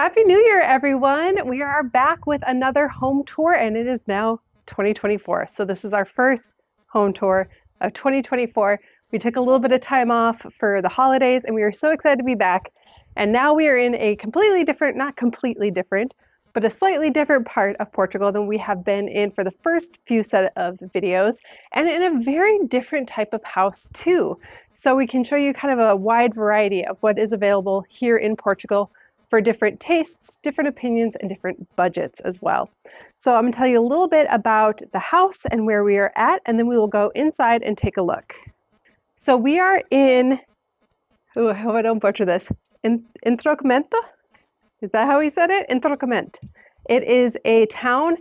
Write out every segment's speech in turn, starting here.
Happy New Year, everyone. We are back with another home tour, and it is now 2024. So this is our first home tour of 2024. We took a little bit of time off for the holidays, and we are so excited to be back. And now we are in a completely different, not completely different, but a slightly different part of Portugal than we have been in for the first few set of videos, and in a very different type of house too. So we can show you kind of a wide variety of what is available here in Portugal for different tastes, different opinions, and different budgets as well. So I'm gonna tell you a little bit about the house and where we are at, and then we will go inside and take a look. So we are in, I hope I don't butcher this, Entroncamento? Is that how he said it? Entroncamento. It is a town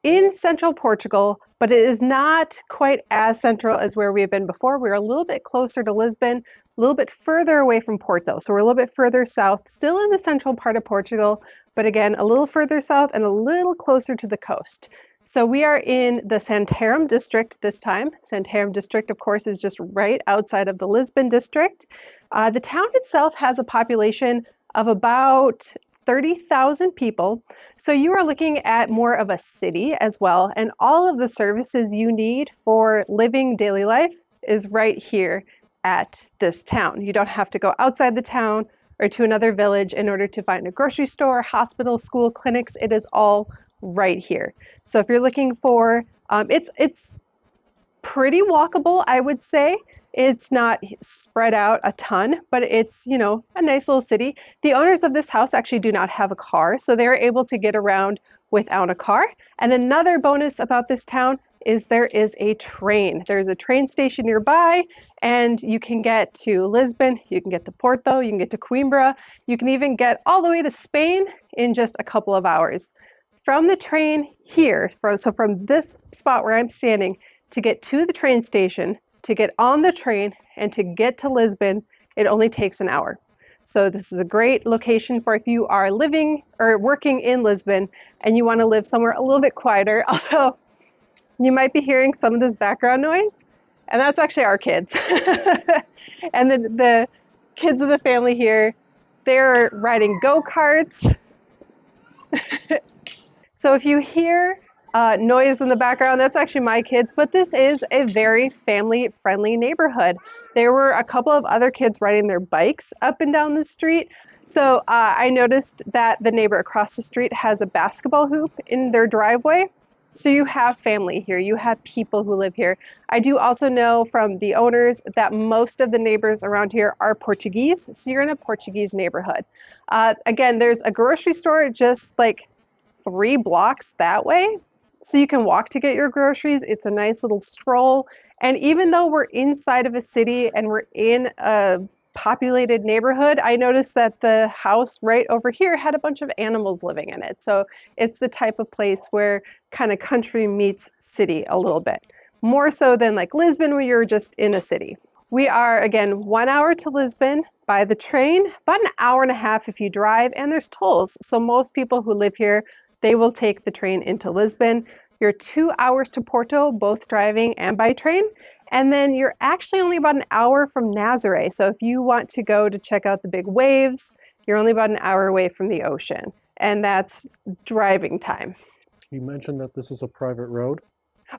in central Portugal, but it is not quite as central as where we have been before. We're a little bit closer to Lisbon, a little bit further away from Porto. So we're a little bit further south, still in the central part of Portugal, but again, a little further south and a little closer to the coast. So we are in the Santarém district this time. Santarém district, of course, is just right outside of the Lisbon district. The town itself has a population of about 30,000 people. So you are looking at more of a city as well, and all of the services you need for living daily life is right here at this town. You don't have to go outside the town or to another village in order to find a grocery store, hospital, school, clinics. It is all right here. So if you're looking for, it's pretty walkable, I would say. It's not spread out a ton, but it's, you know, a nice little city. The owners of this house actually do not have a car, so they're able to get around without a car. And another bonus about this town is there is a train. There's a train station nearby, and you can get to Lisbon, you can get to Porto, you can get to Coimbra, you can even get all the way to Spain in just a couple of hours. From the train here, so from this spot where I'm standing, to get to the train station, to get on the train, and to get to Lisbon, it only takes an hour. So this is a great location for if you are living or working in Lisbon and you want to live somewhere a little bit quieter, although you might be hearing some of this background noise, and that's actually our kids. And the kids of the family here, they're riding go-karts. So if you hear noise in the background, that's actually my kids, but this is a very family-friendly neighborhood. There were a couple of other kids riding their bikes up and down the street. So I noticed that the neighbor across the street has a basketball hoop in their driveway. So you have family here, you have people who live here. I do also know from the owners that most of the neighbors around here are Portuguese, so you're in a Portuguese neighborhood. Again, there's a grocery store just like 3 blocks that way. So you can walk to get your groceries. It's a nice little stroll. And even though we're inside of a city and we're in a populated neighborhood, I noticed that the house right over here had a bunch of animals living in it. So it's the type of place where kind of country meets city a little bit. More so than like Lisbon where you're just in a city. We are, again, 1 hour to Lisbon by the train, about an hour and a half if you drive, and there's tolls. So most people who live here, they will take the train into Lisbon. You're 2 hours to Porto, both driving and by train. And then you're actually only about an hour from Nazaré. So if you want to go to check out the big waves, you're only about an hour away from the ocean. And that's driving time. You mentioned that this is a private road.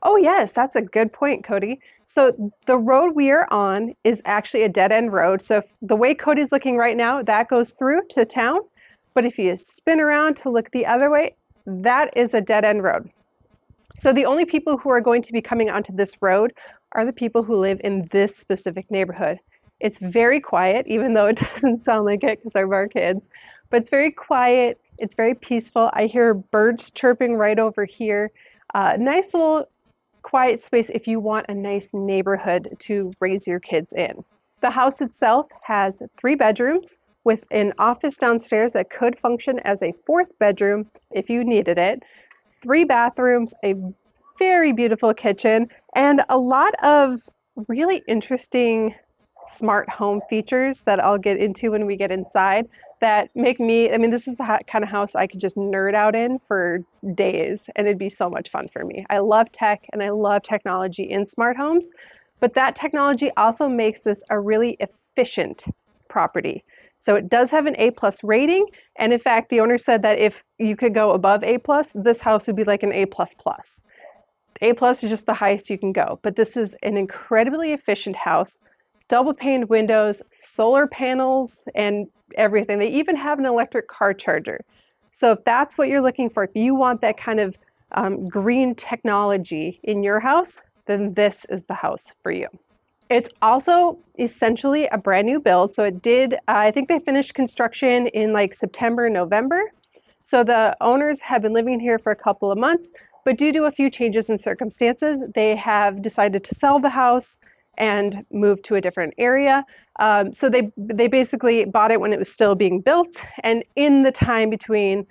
Oh yes, that's a good point, Cody. So the road we are on is actually a dead-end road. So if the way Cody's looking right now, that goes through to town. But if you spin around to look the other way, that is a dead-end road. So the only people who are going to be coming onto this road are the people who live in this specific neighborhood. It's very quiet, even though it doesn't sound like it because of our kids, but it's very quiet, it's very peaceful. I hear birds chirping right over here. Nice little quiet space if you want a nice neighborhood to raise your kids in. The house itself has 3 bedrooms with an office downstairs that could function as a 4th bedroom if you needed it. 3 bathrooms, a very beautiful kitchen, and a lot of really interesting smart home features that I'll get into when we get inside that make me, I mean, this is the kind of house I could just nerd out in for days, and it'd be so much fun for me. I love tech and I love technology in smart homes, but that technology also makes this a really efficient property. So it does have an A+ rating. And in fact, the owner said that if you could go above A+, this house would be like an A++. A+ is just the highest you can go. But this is an incredibly efficient house. Double paned windows, solar panels, and everything. They even have an electric car charger. So if that's what you're looking for, if you want that kind of green technology in your house, then this is the house for you. It's also essentially a brand new build. So it did, I think they finished construction in like September, November. So the owners have been living here for a couple of months, but due to a few changes in circumstances, they have decided to sell the house and move to a different area. So they basically bought it when it was still being built. And in the time between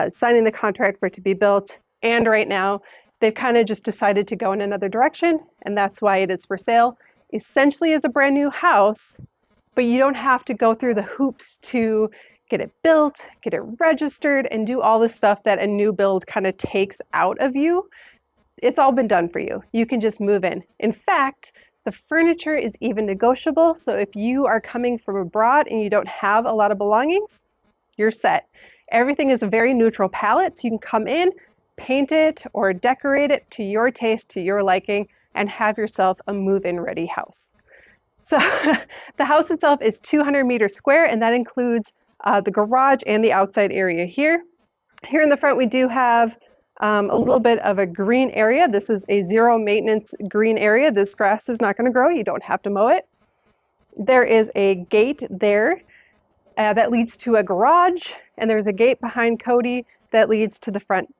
signing the contract for it to be built and right now, they've kind of just decided to go in another direction. And that's why it is for sale. Essentially is a brand new house, but you don't have to go through the hoops to get it built, get it registered, and do all the stuff that a new build kind of takes out of you. It's all been done for you. You can just move in. In fact, the furniture is even negotiable. So if you are coming from abroad and you don't have a lot of belongings, you're set. Everything is a very neutral palette. So you can come in, paint it or decorate it to your taste, to your liking, and have yourself a move-in ready house. So the house itself is 200 meters square, and that includes the garage and the outside area here. Here in the front, we do have a little bit of a green area. This is a zero maintenance green area. This grass is not going to grow. You don't have to mow it. There is a gate there that leads to a garage, and there's a gate behind Cody that leads to the front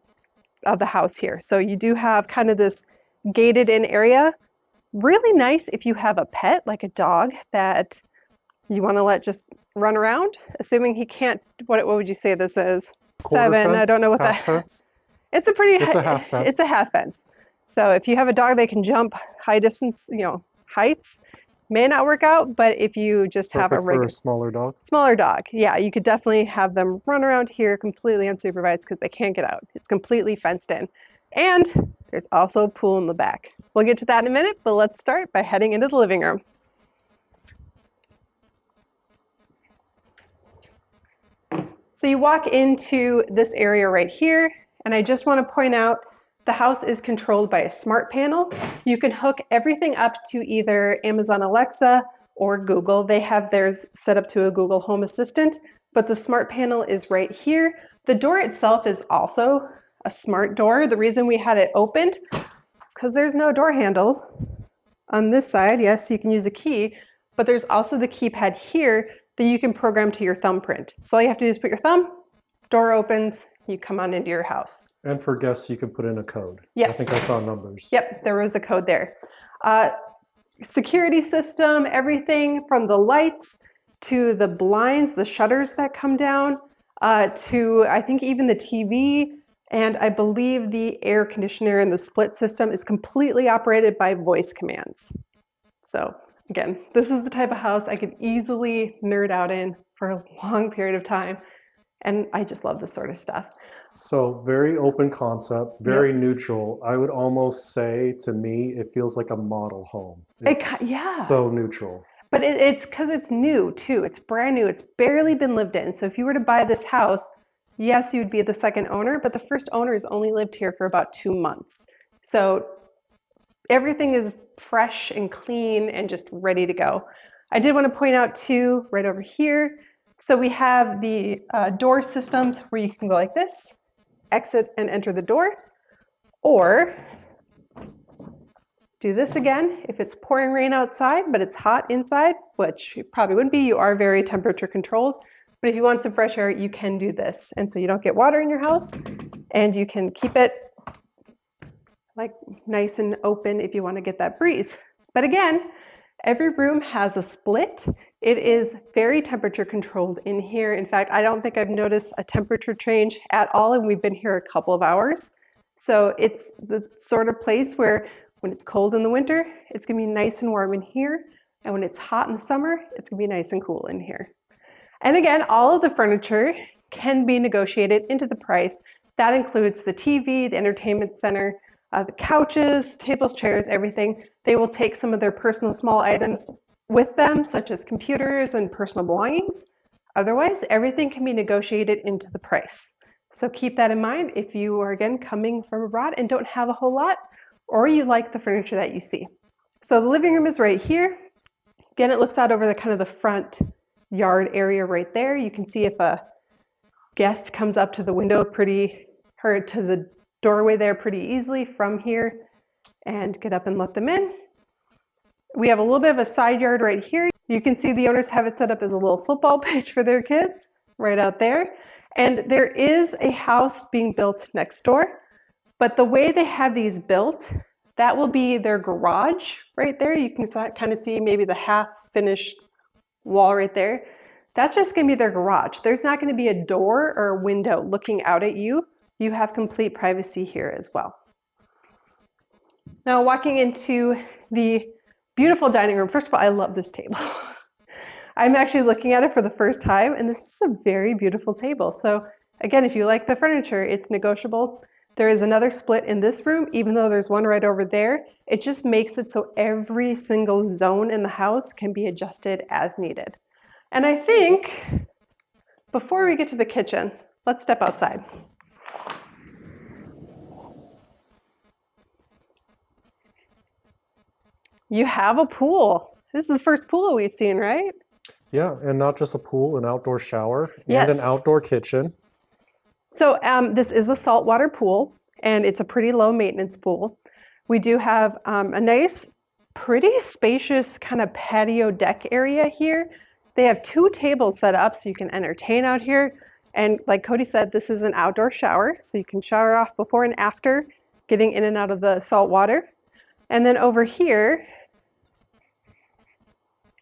of the house here. So you do have kind of this gated in area. Really nice if you have a pet, like a dog that you want to let just run around, assuming he can't, what would you say this is? Quarter 7, fence, I don't know what half that, fence. it's a pretty, It's a half fence. It's a half fence. So if you have a dog that can jump high distance, heights, may not work out, but if you just have a Perfect for a smaller dog. yeah, you could definitely have them run around here completely unsupervised because they can't get out. It's completely fenced in. And there's also a pool in the back. We'll get to that in a minute, but let's start by heading into the living room. So you walk into this area right here, and I just want to point out the house is controlled by a smart panel. You can hook everything up to either Amazon Alexa or Google. They have theirs set up to a Google Home Assistant, but the smart panel is right here. The door itself is also a smart door. The reason we had it opened is because there's no door handle on this side. Yes, you can use a key, but there's also the keypad here that you can program to your thumbprint. So all you have to do is put your thumb, door opens, you come on into your house. And for guests, you can put in a code. Yes. I think I saw numbers. Yep, there was a code there. Security system, everything from the lights to the blinds, the shutters that come down, to I think even the TV, and I believe the air conditioner and the split system is completely operated by voice commands. So again, this is the type of house I could easily nerd out in for a long period of time. And I just love this sort of stuff. So very open concept, very neutral. I would almost say, to me, it feels like a model home. Yeah. So neutral. But it's because it's new too. It's brand new. It's barely been lived in. So if you were to buy this house, yes, you would be the second owner, but the first owner has only lived here for about 2 months. So everything is fresh and clean and just ready to go. I did want to point out too, right over here, so we have the door systems where you can go like this, exit and enter the door, or do this again if it's pouring rain outside, but it's hot inside, which it probably wouldn't be. You are very temperature controlled, but if you want some fresh air, you can do this. And so you don't get water in your house, and you can keep it like nice and open if you want to get that breeze. But again, every room has a split. It is very temperature controlled in here. In fact, I don't think I've noticed a temperature change at all, and we've been here a couple of hours. So it's the sort of place where when it's cold in the winter, it's gonna be nice and warm in here. And when it's hot in the summer, it's gonna be nice and cool in here. And again, all of the furniture can be negotiated into the price. That includes the TV, the entertainment center, the couches, tables, chairs, everything. They will take some of their personal small items with them, such as computers and personal belongings. Otherwise, everything can be negotiated into the price. So keep that in mind if you are, again, coming from abroad and don't have a whole lot, or you like the furniture that you see. So the living room is right here. Again, it looks out over the kind of the front yard area right there. You can see if a guest comes up to the window or to the doorway there pretty easily from here and get up and let them in. We have a little bit of a side yard right here. You can see the owners have it set up as a little football pitch for their kids right out there. And there is a house being built next door, but the way they have these built, that will be their garage right there. You can kind of see maybe the half finished wall right there. That's just going to be their garage. There's not going to be a door or a window looking out at you. You have complete privacy here as well. Now walking into the beautiful dining room. First of all, I love this table. I'm actually looking at it for the first time, and this is a very beautiful table. So again, if you like the furniture, it's negotiable. There is another split in this room, even though there's one right over there. It just makes it so every single zone in the house can be adjusted as needed. And I think before we get to the kitchen, let's step outside. You have a pool. This is the first pool we've seen, right? Yeah, and not just a pool, an outdoor shower Yes. and an outdoor kitchen. So this is a saltwater pool, and it's a pretty low maintenance pool. We do have a nice, pretty spacious kind of patio deck area here. They have 2 tables set up so you can entertain out here. And like Cody said, this is an outdoor shower, so you can shower off before and after getting in and out of the salt water. And then over here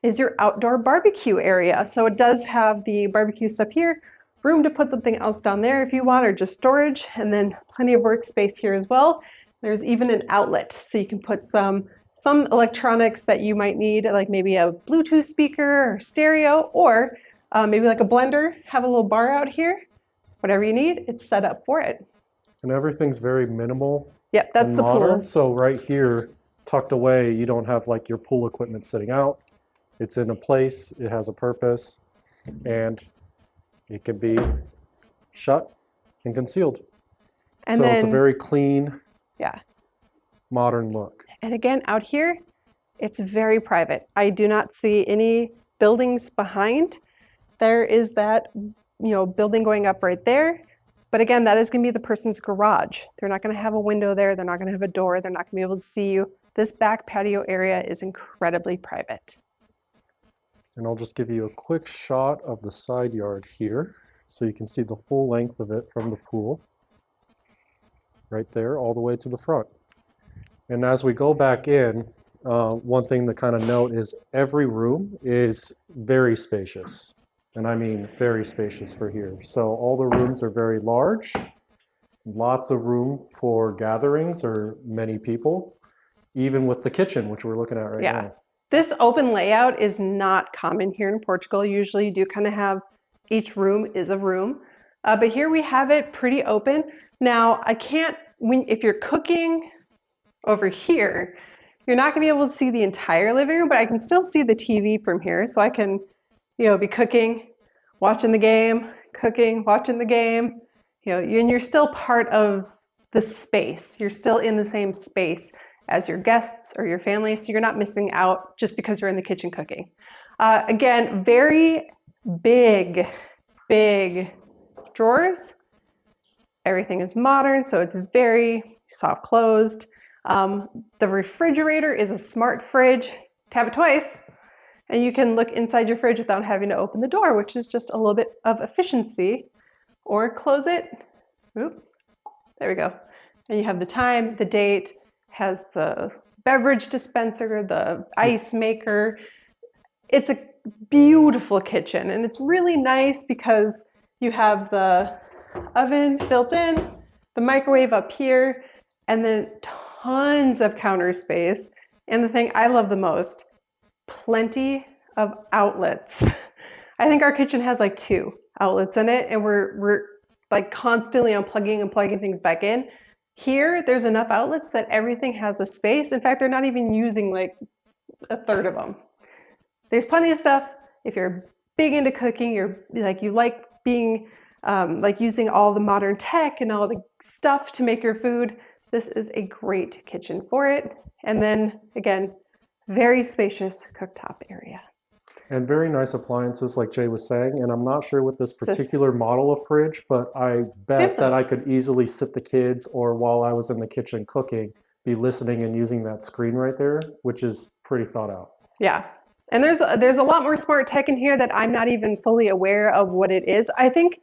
is your outdoor barbecue area. So it does have the barbecue stuff here, room to put something else down there if you want, or just storage, and then plenty of workspace here as well. There's even an outlet, so you can put some electronics that you might need, like maybe a Bluetooth speaker or stereo, or maybe like a blender, have a little bar out here. Whatever you need, it's set up for it. And everything's very minimal. Yep, that's the modern. pool. So right here, tucked away, you don't have like your pool equipment sitting out. It's in a place, it has a purpose, and it can be shut and concealed. And so then, it's a very clean, yeah, modern look. And again, out here, it's very private. I do not see any buildings behind. There is that, building going up right there. But again, that is going to be the person's garage. They're not going to have a window there. They're not going to have a door. They're not going to be able to see you. This back patio area is incredibly private. And I'll just give you a quick shot of the side yard here, so you can see the full length of it from the pool. Right there, all the way to the front. And as we go back in, one thing to kind of note is every room is very spacious. And I mean very spacious for here. So all the rooms are very large, lots of room for gatherings or many people, even with the kitchen, which we're looking at right now. This open layout is not common here in Portugal. Usually you do kind of have each room is a room, but here we have it pretty open. Now if you're cooking over here, you're not gonna be able to see the entire living room, but I can still see the TV from here. So I can, be cooking, watching the game, cooking, watching the game, and you're still part of the space. You're still in the same space as your guests or your family, so you're not missing out just because you're in the kitchen cooking. Again, very big drawers. Everything is modern, so it's very soft closed. The refrigerator is a smart fridge. Tap it twice, and you can look inside your fridge without having to open the door, which is just a little bit of efficiency. Or close it. Oop, there we go. And you have the time, the date, has the beverage dispenser, the ice maker. It's a beautiful kitchen, and it's really nice because you have the oven built in, the microwave up here, and then tons of counter space. And the thing I love the most, plenty of outlets. I think our kitchen has like 2 outlets in it, and we're like constantly unplugging and plugging things back in. Here, there's enough outlets that everything has a space. In fact, they're not even using like a third of them. There's plenty of stuff. If you're big into cooking, you like being like using all the modern tech and all the stuff to make your food, this is a great kitchen for it. And then again, very spacious cooktop area. And very nice appliances, like Jay was saying. And I'm not sure with this particular model of fridge, but I bet that I could easily sit the kids, or while I was in the kitchen cooking, be listening and using that screen right there, which is pretty thought out. Yeah. And there's a lot more smart tech in here that I'm not even fully aware of what it is. I think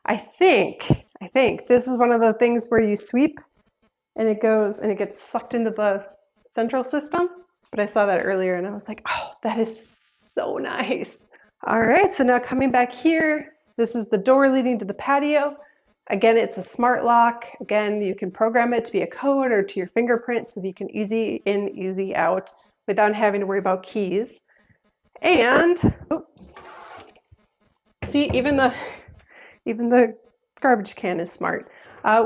this is one of the things where you sweep and it goes and it gets sucked into the central system. But I saw that earlier and I was like, oh, that is so nice. All right, so now coming back here, this is the door leading to the patio. Again, it's a smart lock. Again, you can program it to be a code or to your fingerprint so that you can easy in, easy out without having to worry about keys. And see, even the garbage can is smart.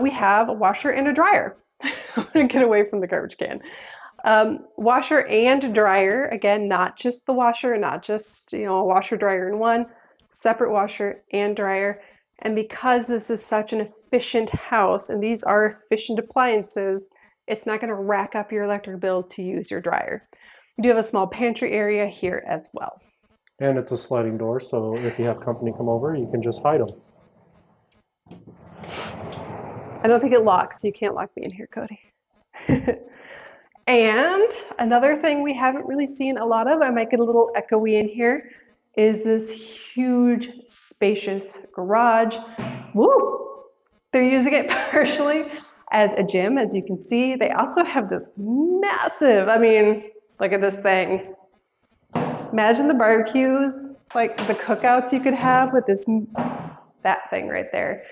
We have a washer and a dryer. I'm gonna get away from the garbage can. Washer and dryer, again, not just the washer, not just, a washer dryer in one, separate washer and dryer. And because this is such an efficient house and these are efficient appliances, it's not going to rack up your electric bill to use your dryer. We do have a small pantry area here as well. And it's a sliding door, so if you have company come over, you can just hide them. I don't think it locks, so you can't lock me in here, Cody. And another thing we haven't really seen a lot of, I might get a little echoey in here, is this huge, spacious garage. Woo! They're using it partially as a gym, as you can see. They also have this massive, look at this thing. Imagine the barbecues, like the cookouts you could have with that thing right there.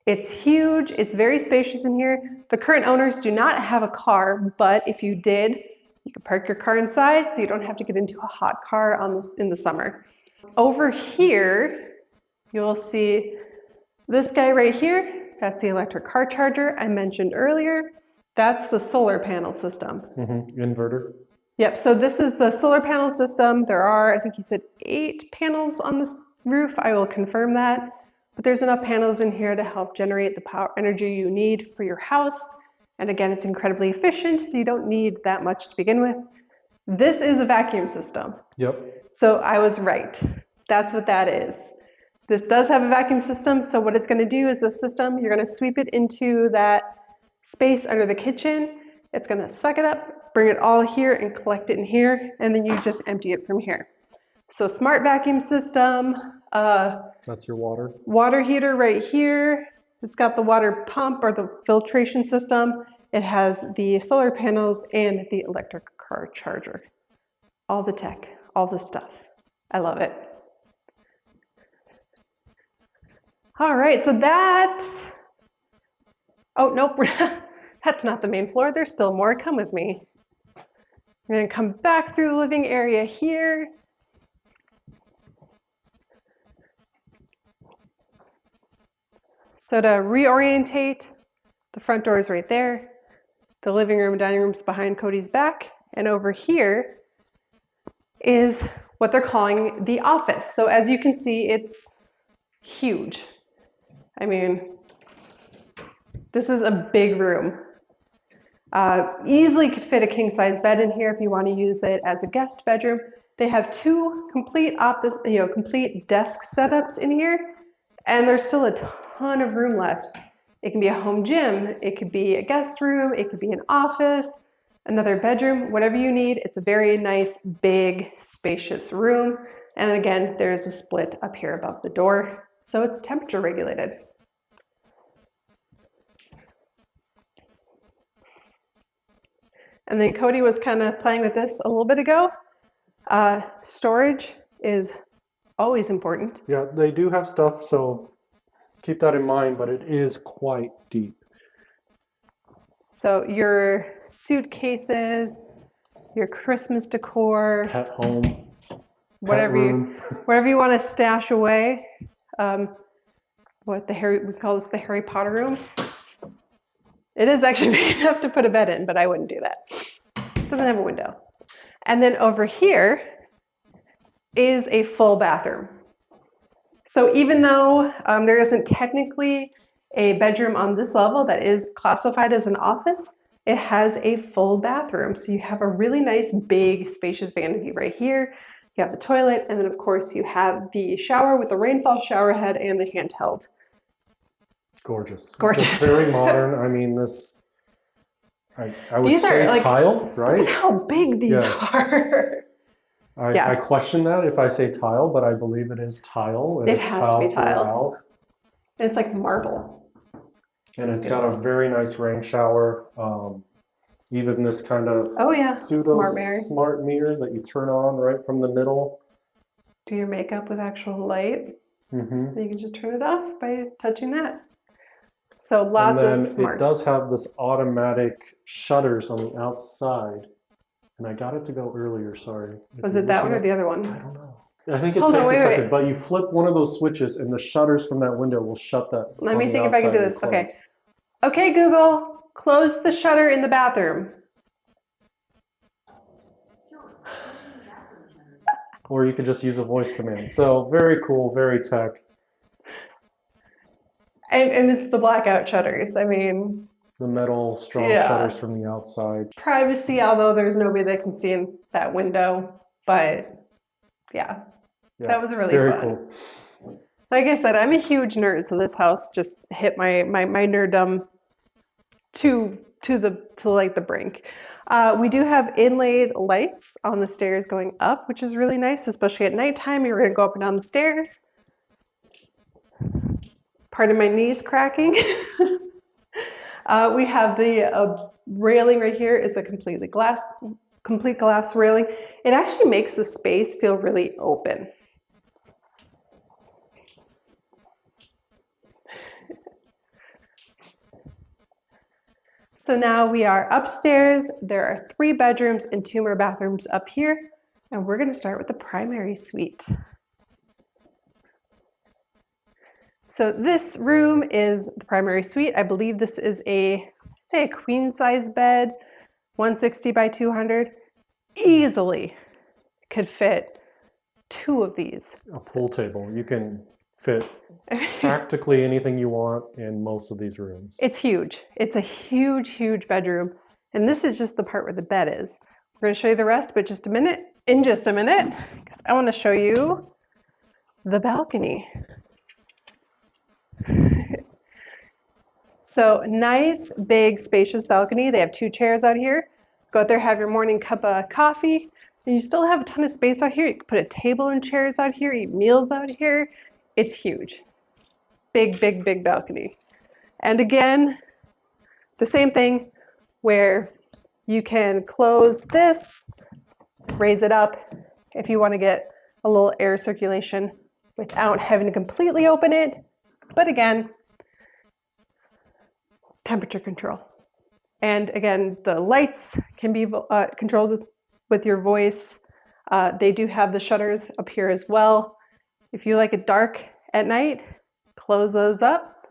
It's huge, it's very spacious in here. The current owners do not have a car, but if you did, you could park your car inside so you don't have to get into a hot car in the summer. Over here, you'll see this guy right here. That's the electric car charger I mentioned earlier. That's the solar panel system. Inverter. Yep, so this is the solar panel system. There are, I think you said 8 panels on this roof. I will confirm that. But there's enough panels in here to help generate the power energy you need for your house. And again, it's incredibly efficient, so you don't need that much to begin with. This is a vacuum system. Yep. So I was right. That's what that is. This does have a vacuum system, so what it's going to do is the system, you're going to sweep it into that space under the kitchen. It's going to suck it up, bring it all here and collect it in here, and then you just empty it from here. So smart vacuum system. That's your water. Water heater right here. It's got the water pump or the filtration system. It has the solar panels and the electric car charger. All the tech, all the stuff. I love it. All right, so oh, nope, that's not the main floor. There's still more. Come with me. I'm going to come back through the living area here. So to reorientate, the front door is right there. The living room and dining room's behind Cody's back. And over here is what they're calling the office. So as you can see, it's huge. This is a big room. Easily could fit a king-size bed in here if you want to use it as a guest bedroom. They have 2 complete desk setups in here, and there's still a ton of room left. It can be a home gym, it could be a guest room, it could be an office, another bedroom, whatever you need. It's a very nice, big, spacious room. And again, there's a split up here above the door, so it's temperature regulated. And then Cody was kind of playing with this a little bit ago. Storage is always important. Yeah, they do have stuff, so keep that in mind, but it is quite deep. So your suitcases, your Christmas decor, pet home, whatever you want to stash away. We call this the Harry Potter room. It is actually big enough to put a bed in, but I wouldn't do that. It doesn't have a window. And then over here is a full bathroom. So even though there isn't technically a bedroom on this level that is classified as an office, it has a full bathroom. So you have a really nice, big, spacious vanity right here. You have the toilet, and then of course you have the shower with the rainfall shower head and the handheld. Gorgeous. Gorgeous. Just very modern. I mean, this, I would These are say like, tile, right? look at how big these Yes. are. Yeah. I question that if I say tile, but I believe it is tile. And It it's has to be tile. throughout. It's like marble. And it's got a very nice rain shower. Even this kind of pseudo smart mirror that you turn on right from the middle. Do your makeup with actual light. Mm-hmm. You can just turn it off by touching that. So lots of smart. It does have this automatic shutters on the outside. And I got it to go earlier, sorry. Was it that one or the other one? I don't know. I think it takes a second, but you flip one of those switches and the shutters from that window will shut that. Let me think if I can do this. Okay. Okay, Google, close the shutter in the bathroom. Or you could just use a voice command. So very cool, very tech. And it's the blackout shutters. I mean, the metal strong shutters from the outside. Privacy, although there's nobody that can see in that window. But yeah, that was really very fun. Cool. Like I said, I'm a huge nerd, so this house just hit my nerddom to like the brink. We do have inlaid lights on the stairs going up, which is really nice, especially at nighttime. You're going to go up and down the stairs. Pardon my knees cracking. We have the railing right here is a complete glass railing. It actually makes the space feel really open. So now we are upstairs. There are 3 bedrooms and 2 more bathrooms up here. And we're going to start with the primary suite. So this room is the primary suite. I believe this is a queen size bed, 160 by 200. Easily could fit 2 of these. A pool table. You can fit practically anything you want in most of these rooms. It's huge. It's a huge, huge bedroom. And this is just the part where the bed is. We're going to show you the rest, but in just a minute, because I want to show you the balcony. So nice, big, spacious balcony. They have 2 chairs out here. Go out there, have your morning cup of coffee, and you still have a ton of space out here. You can put a table and chairs out here, eat meals out here. It's huge. Big, big, big balcony. And again, the same thing where you can close this, raise it up if you want to get a little air circulation without having to completely open it. But again, temperature control. And again, the lights can be controlled with your voice. They do have the shutters up here as well. If you like it dark at night, close those up.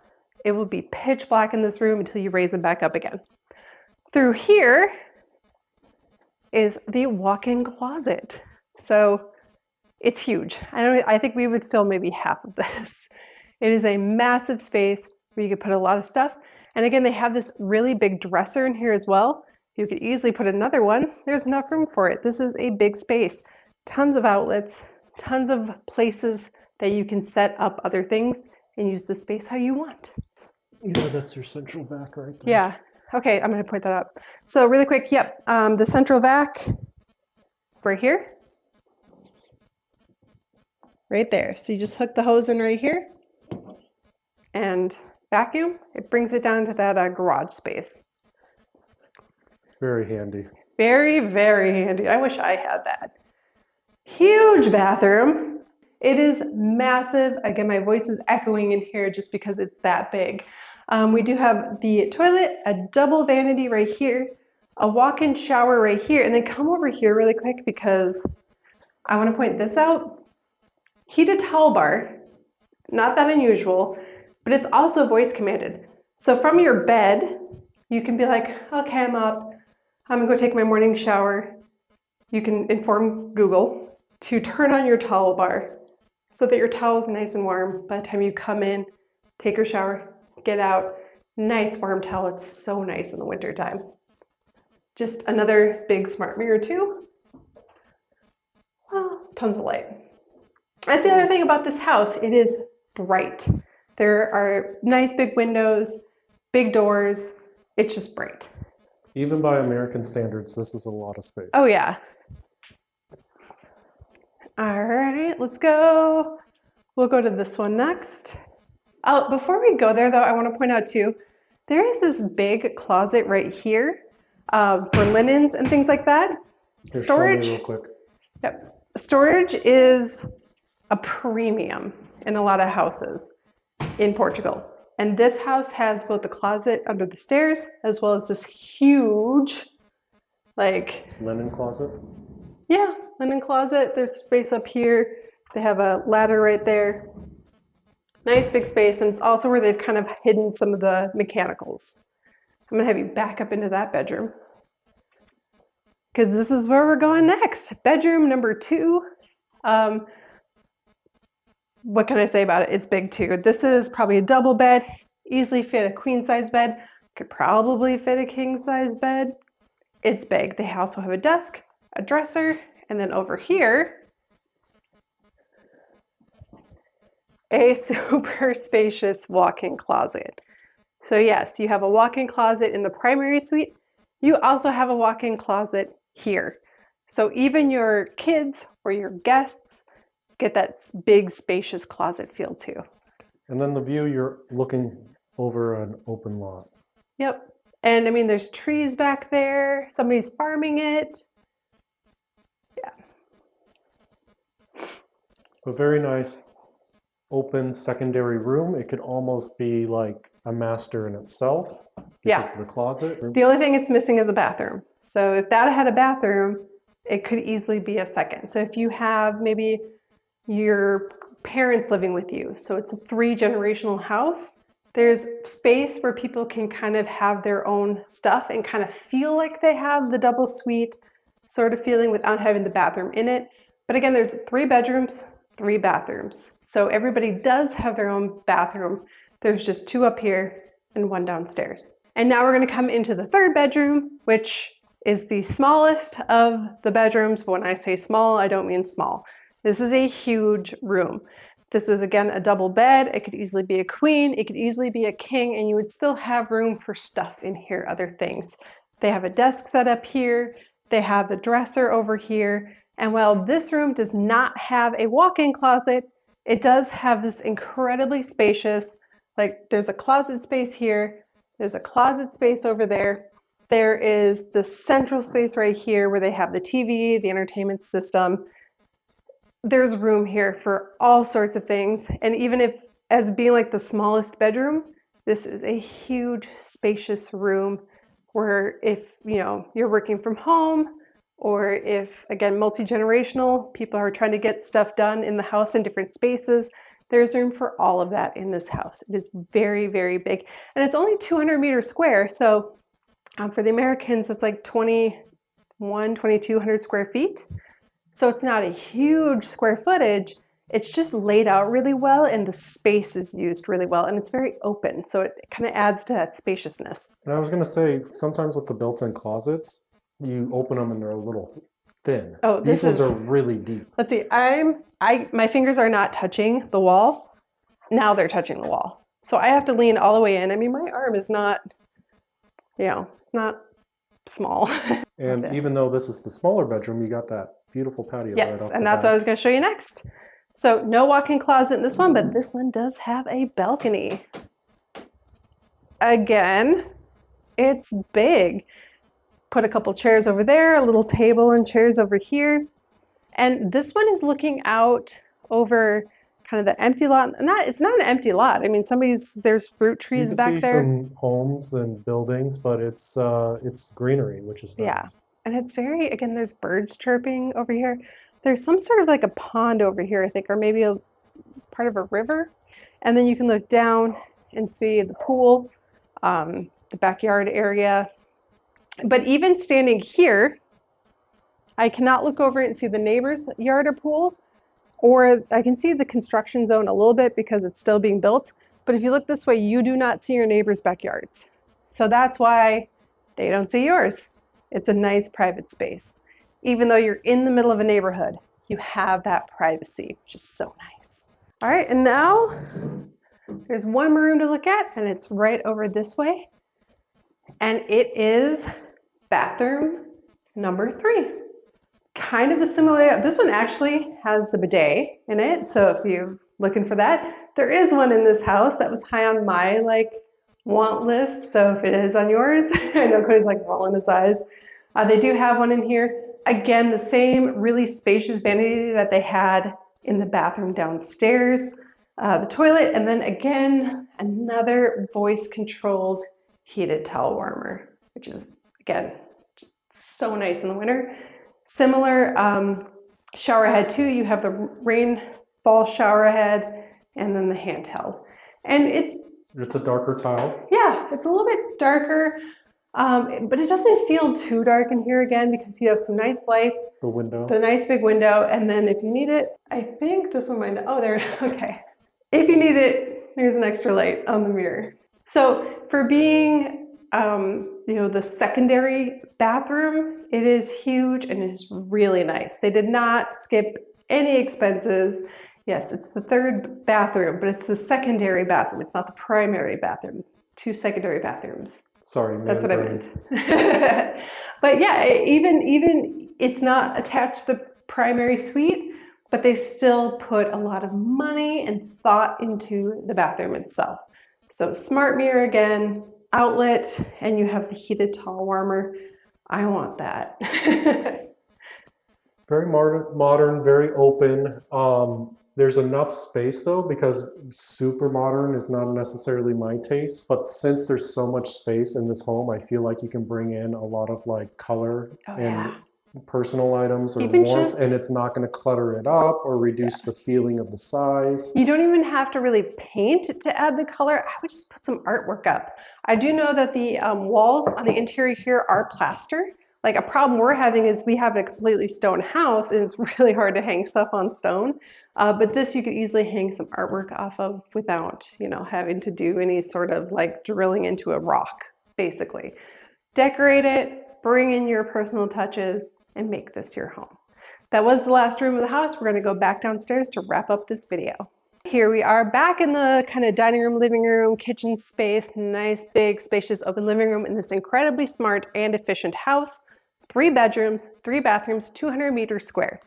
It will be pitch black in this room until you raise them back up again. Through here is the walk-in closet. So it's huge. I think we would fill maybe half of this. It is a massive space where you could put a lot of stuff. And again, they have this really big dresser in here as well. You could easily put another one. There's enough room for it. This is a big space. Tons of outlets, tons of places that you can set up other things and use the space how you want. Yeah, that's your central vac right there. Yeah. Okay, I'm going to point that out. So really quick, yep, the central vac right here. Right there. So you just hook the hose in right here and vacuum. It brings it down to that garage space. Very handy. Very, very handy. I wish I had that. Huge bathroom. It is massive. Again, my voice is echoing in here just because it's that big. We do have the toilet, a double vanity right here, a walk-in shower right here, and then come over here really quick because I want to point this out. Heated towel bar, not that unusual, but it's also voice commanded. So from your bed, you can be like, okay, I'm up. I'm gonna go take my morning shower. You can inform Google to turn on your towel bar. so that your towel is nice and warm by the time you come in, take your shower, get out. Nice warm towel. It's so nice in the winter time. Just another big smart mirror too. Well, tons of light. That's the other thing about this house. It is bright. There are nice big windows, big doors. It's just bright. Even by American standards, this is a lot of space. Oh yeah. All right, let's go. We'll go to this one next. Oh, before we go there though, I want to point out too, there is this big closet right here for linens and things like that. Here, Storage. show me real quick. Yep. Storage is a premium in a lot of houses in Portugal. And this house has both the closet under the stairs as well as this huge, like... Linen closet? Yeah, linen closet. There's space up here. They have a ladder right there. Nice big space, and it's also where they've kind of hidden some of the mechanicals. I'm gonna have you back up into that bedroom because this is where we're going next. Bedroom number 2. What can I say about it? It's big too. This is probably a double bed, easily fit a queen size bed, could probably fit a king size bed. It's big. They also have a desk, a dresser, and then over here, a super spacious walk-in closet. So yes, you have a walk-in closet in the primary suite. You also have a walk-in closet here. So even your kids or your guests get that big spacious closet feel too. And then the view, you're looking over an open lot. Yep. And I mean, there's trees back there. Somebody's farming it. Yeah. A very nice open secondary room. It could almost be like a master in itself because of the closet. The only thing it's missing is a bathroom. So if that had a bathroom, it could easily be a second. So if you have maybe your parents living with you, so it's a 3-generational house, there's space where people can kind of have their own stuff and kind of feel like they have the double suite sort of feeling without having the bathroom in it. But again, there's 3 bedrooms, 3 bathrooms. So everybody does have their own bathroom. There's just 2 up here and 1 downstairs. And now we're going to come into the 3rd bedroom, which is the smallest of the bedrooms. But when I say small, I don't mean small. This is a huge room. This is, again, a double bed. It could easily be a queen. It could easily be a king, and you would still have room for stuff in here, other things. They have a desk set up here. They have the dresser over here. And while this room does not have a walk-in closet, it does have this incredibly spacious, like there's a closet space here. There's a closet space over there. There is the central space right here where they have the TV, the entertainment system. There's room here for all sorts of things. And even if, as being like the smallest bedroom, this is a huge, spacious room where if, you know, you're working from home, or if, again, multi-generational, people are trying to get stuff done in the house in different spaces, there's room for all of that in this house. It is very, very big. And it's only 200 meters square. So for the Americans, it's like 2,200 square feet. So it's not a huge square footage. It's just laid out really well, and the space is used really well, and it's very open. So it kind of adds to that spaciousness. And I was going to say, sometimes with the built-in closets, you open them and they're a little thin. Oh, these ones are really deep. Let's see. My fingers are not touching the wall. Now they're touching the wall. So I have to lean all the way in. I mean, my arm is not, you know, it's not small. And even though this is the smaller bedroom, you got that beautiful patio right off the Yes, and that's what I was going to show you next. So no walk-in closet in this one, but this one does have a balcony. Again, it's big. Put a couple chairs over there, a little table and chairs over here. And this one is looking out over kind of the empty lot. It's not an empty lot. I mean, there's fruit trees back there. You can see some homes and buildings, but it's greenery, which is nice. Yeah, and it's very, again, there's birds chirping over here. There's some sort of like a pond over here, I think, or maybe a part of a river. And then you can look down and see the pool, the backyard area. But even standing here, I cannot look over and see the neighbor's yard or pool. or I can see the construction zone a little bit because it's still being built. But if you look this way, you do not see your neighbors' backyards. So that's why they don't see yours. It's a nice private space. Even though you're in the middle of a neighborhood, you have that privacy, which is so nice. All right, and now there's one more room to look at, and it's right over this way. And it is bathroom number 3. Kind of a similar layout. This one actually has the bidet in it. So if you're looking for that, there is one in this house that was high on my want list. So if it is on yours, I know Cody's rolling his eyes. They do have one in here. Again, the same really spacious vanity that they had in the bathroom downstairs, the toilet, and then again, another voice-controlled heated towel warmer, which is, again, so nice in the winter. Similar shower head too. You have the rainfall shower head and then the handheld. And it's a darker tile. Yeah, it's a little bit darker, but it doesn't feel too dark in here again because you have some nice lights. The window. The nice big window. And then if you need it, I think this one might, oh, there, okay. If you need it, there's an extra light on the mirror. So for being, the secondary bathroom, it is huge and it is really nice. They did not skip any expenses. Yes, it's the 3rd bathroom, but it's the secondary bathroom. It's not the primary bathroom. 2 secondary bathrooms. Sorry, that's what I meant. But yeah, even it's not attached to the primary suite, but they still put a lot of money and thought into the bathroom itself. So smart mirror again, outlet, and you have the heated towel warmer. I want that. Very modern, very open. There's enough space though, because super modern is not necessarily my taste, but since there's so much space in this home, I feel like you can bring in a lot of color and personal items or warmth, and it's not going to clutter it up or reduce the feeling of the size. You don't even have to really paint to add the color. I would just put some artwork up. I do know that the walls on the interior here are plaster. A problem we're having is we have a completely stone house and it's really hard to hang stuff on stone. But this you could easily hang some artwork off of without, having to do any sort of drilling into a rock, basically. Decorate it, bring in your personal touches, and make this your home. That was the last room of the house. We're going to go back downstairs to wrap up this video. Here we are back in the kind of dining room, living room, kitchen space, nice, big, spacious, open living room in this incredibly smart and efficient house. 3 bedrooms, 3 bathrooms, 200 meters square.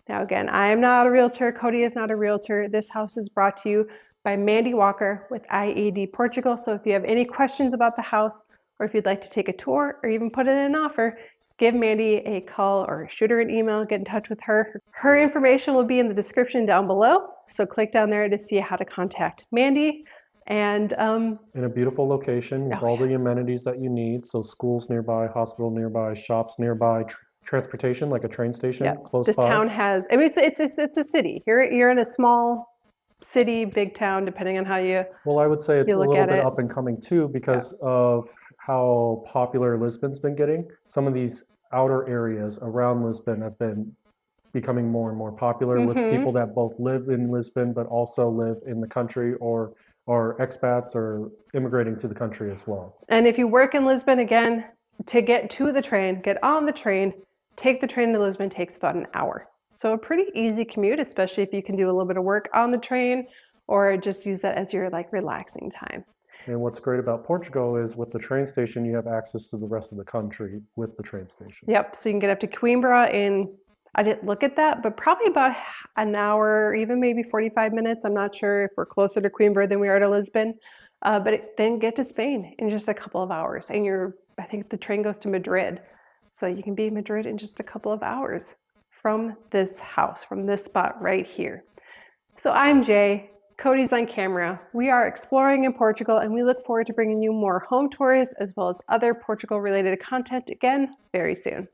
Now again, I am not a realtor, Cody is not a realtor. This house is brought to you by Mandy Walker with IAD Portugal. So if you have any questions about the house, or if you'd like to take a tour or even put in an offer, give Mandy a call or shoot her an email, get in touch with her. Her information will be in the description down below. So click down there to see how to contact Mandy. And in a beautiful location with all the amenities that you need. So schools nearby, hospital nearby, shops nearby, transportation like a train station close by. This town has, it's a city. You're in a small city, big town, depending on how you Well, I would say it's a little bit up and coming too because of how popular Lisbon's been getting. Some of these outer areas around Lisbon have been becoming more and more popular with people that both live in Lisbon but also live in the country or expats or immigrating to the country as well. And if you work in Lisbon, again, to get to the train, get on the train, take the train to Lisbon takes about an hour. So a pretty easy commute, especially if you can do a little bit of work on the train or just use that as your relaxing time. And what's great about Portugal is with the train station, you have access to the rest of the country with the train station. Yep, so you can get up to Coimbra in, I didn't look at that, but probably about an hour, even maybe 45 minutes. I'm not sure if we're closer to Coimbra than we are to Lisbon, then get to Spain in just a couple of hours. And I think the train goes to Madrid. So you can be in Madrid in just a couple of hours from this house, from this spot right here. So I'm Jay, Cody's on camera. We are exploring in Portugal and we look forward to bringing you more home tours as well as other Portugal related content again very soon.